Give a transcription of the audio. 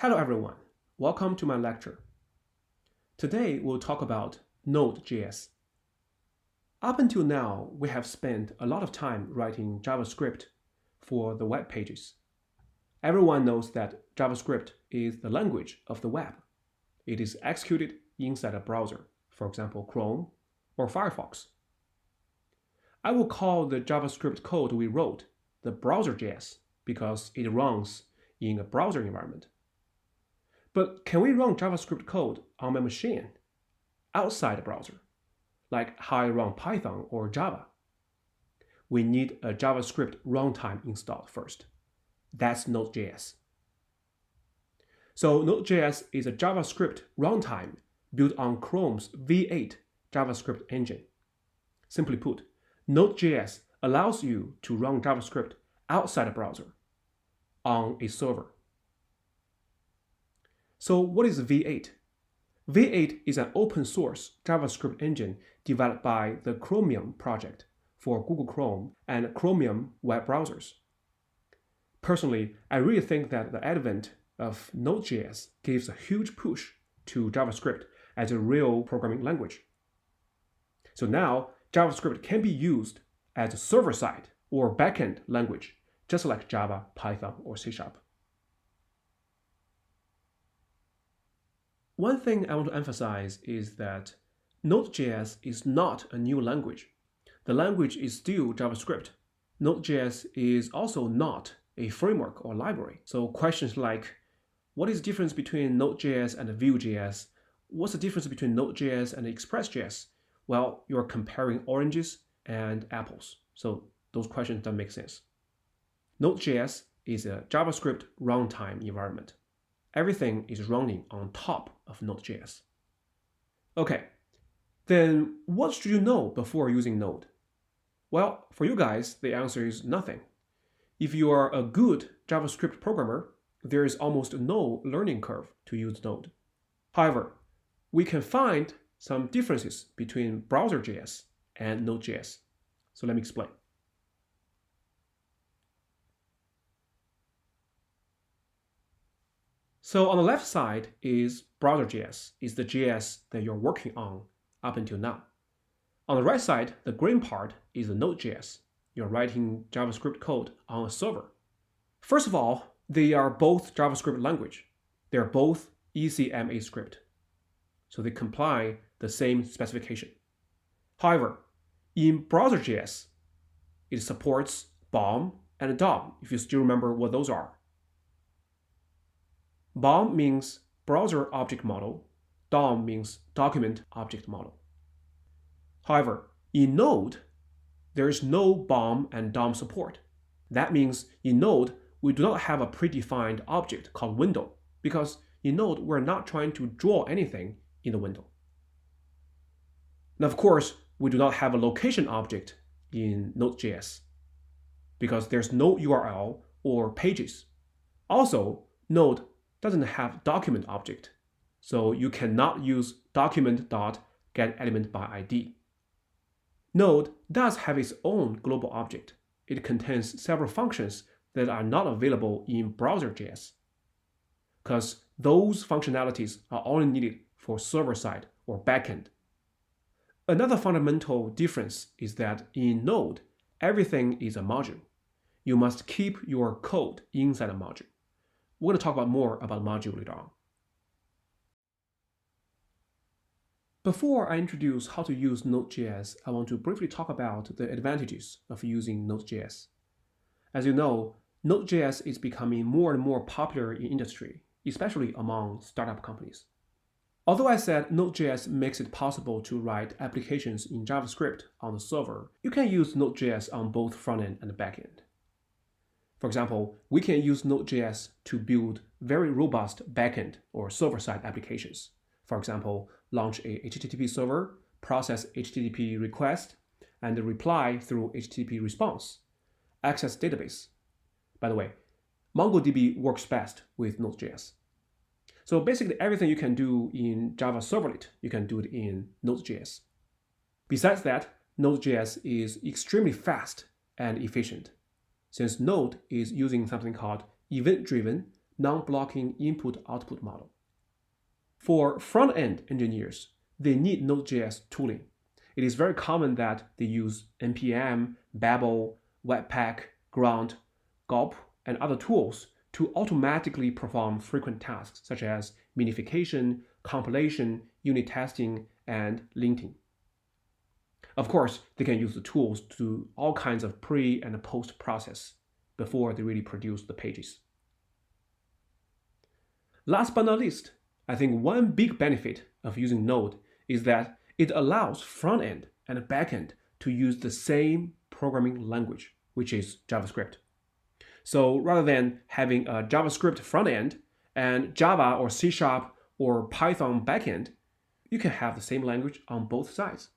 Hello everyone, welcome to my lecture. Today we'll talk about Node.js. Up until now, we have spent a lot of time writing JavaScript for the web pages. Everyone knows that JavaScript is the language of the web. It is executed inside a browser, for example Chrome or Firefox. I will call the JavaScript code we wrote the browser.js because it runs in a browser environment. But can we run JavaScript code on my machine outside the browser, like how I run Python or Java? We need a JavaScript runtime installed first. That's Node.js. So Node.js is a JavaScript runtime built on Chrome's V8 JavaScript engine. Simply put, Node.js allows you to run JavaScript outside the browser on a server. So what is V8? V8 is an open source JavaScript engine developed by the Chromium project for Google Chrome and Chromium web browsers. Personally, I really think that the advent of Node.js gives a huge push to JavaScript as a real programming language. So now, JavaScript can be used as a server-side or backend language, just like Java, Python, or C#. One thing I want to emphasize is that Node.js is not a new language. The language is still JavaScript. Node.js is also not a framework or library. So questions like, what is the difference between Node.js and Vue.js? What's the difference between Node.js and Express.js? Well, you're comparing oranges and apples. So those questions don't make sense. Node.js is a JavaScript runtime environment. Everything is running on top of Node.js. Okay, then what should you know before using Node? Well, for you guys, the answer is nothing. If you are a good JavaScript programmer, there is almost no learning curve to use Node. However, we can find some differences between browser.js and Node.js. So let me explain. So on the left side is browser.js, is the JS that you're working on up until now. On the right side, the green part is the Node.js. You're writing JavaScript code on a server. First of all, they are both JavaScript language. They're both ECMA script. So they comply the same specification. However, in browser.js, it supports BOM and DOM, if you still remember what those are. BOM means browser object model, DOM means document object model. However, in Node, there is no BOM and DOM support. That means in Node, we do not have a predefined object called window, because in Node, we're not trying to draw anything in the window. Now, of course, we do not have a location object in Node.js, because there's no URL or pages. Also, Node doesn't have document object, so you cannot use document.getElementById. Node does have its own global object. It contains several functions that are not available in browser.js, because those functionalities are only needed for server-side or backend. Another fundamental difference is that in Node, everything is a module. You must keep your code inside a module. We're going to talk about more about module later on. Before I introduce how to use Node.js, I want to briefly talk about the advantages of using Node.js. As you know, Node.js is becoming more and more popular in industry, especially among startup companies. Although I said Node.js makes it possible to write applications in JavaScript on the server, you can use Node.js on both front-end and back-end. For example, we can use Node.js to build very robust backend or server-side applications. For example, launch a HTTP server, process HTTP request, and reply through HTTP response, access database. By the way, MongoDB works best with Node.js. So basically everything you can do in Java Servlet, you can do it in Node.js. Besides that, Node.js is extremely fast and efficient, since Node is using something called event-driven non-blocking input-output model. For front-end engineers, they need Node.js tooling. It is very common that they use npm, Babel, Webpack, Grunt, Gulp, and other tools to automatically perform frequent tasks such as minification, compilation, unit testing, and linting. Of course, they can use the tools to do all kinds of pre- and post-process before they really produce the pages. Last but not least, I think one big benefit of using Node is that it allows front-end and back-end to use the same programming language, which is JavaScript. So rather than having a JavaScript front-end and Java or C# or Python back-end, you can have the same language on both sides.